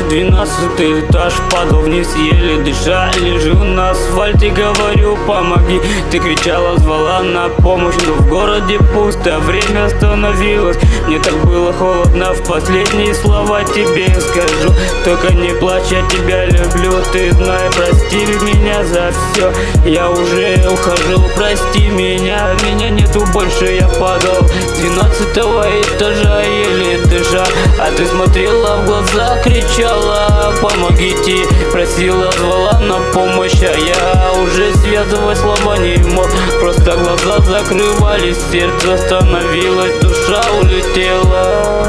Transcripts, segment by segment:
12-й этаж, падал вниз, еле дыша. Лежу на асфальте, говорю, помоги. Ты кричала, звала на помощь, но в городе пусто, время остановилось. Мне так было холодно, в последние слова тебе скажу. Только не плачь, я тебя люблю, ты знай, прости меня за все. Я уже ухожу, прости меня, меня нету больше, я падал с 12-го этажа, еле дыша. А ты смотрела в глаза, кричала, помогите, просила, звала на помощь. А я уже связывать слова не мог, просто глаза закрывались, сердце остановилось, душа улетела.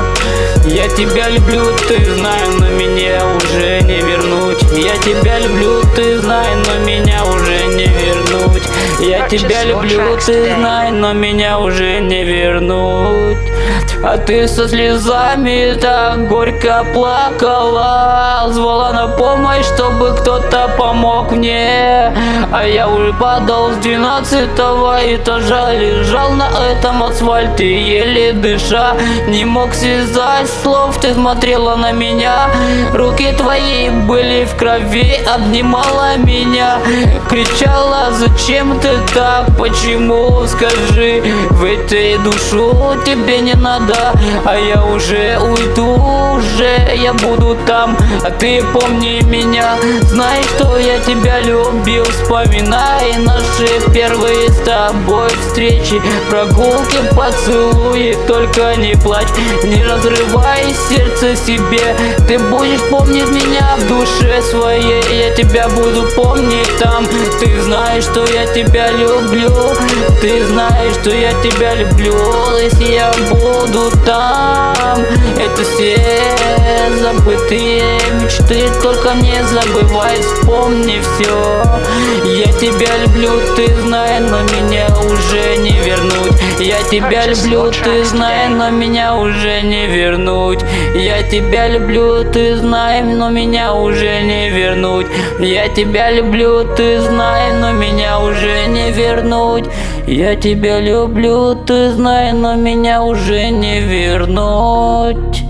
Я тебя люблю, ты знай, но меня уже не вернуть. Я тебя люблю, ты знай, но меня уже не вернуть. Я тебя люблю, ты знай, но меня уже не вернуть. А ты со слезами так горько плакала, звала на помощь, чтобы кто-то помог мне. А я уже падал с 12-го этажа, лежал на этом асфальте, еле дыша. Не мог связать слов, ты смотрела на меня, руки твои были в крови, обнимала меня, кричала, зачем ты так, почему, скажи, в этой душу тебе не надо. А я уже уйду, уже я буду там, а ты помни меня, знай, что я тебя любил, вспоминай наши первые с тобой встречи, прогулки, поцелуи, только не плачь, не разрывай сердце себе. Ты будешь помнить меня в душе своей, я тебя буду помнить там. Ты знаешь, что я тебя люблю, ты знаешь, что я тебя люблю. Если я буду там, это все забытые мечты, только не забывай, вспомни все. Я тебя люблю, ты знай, но меня уже не вернуть. Я тебя люблю, ты знай, но меня уже не вернуть. Я тебя люблю, ты знай, но меня уже не вернуть. Я тебя люблю, ты знай, но меня уже не вернуть. Я тебя люблю, ты знай, но меня уже не вернуть.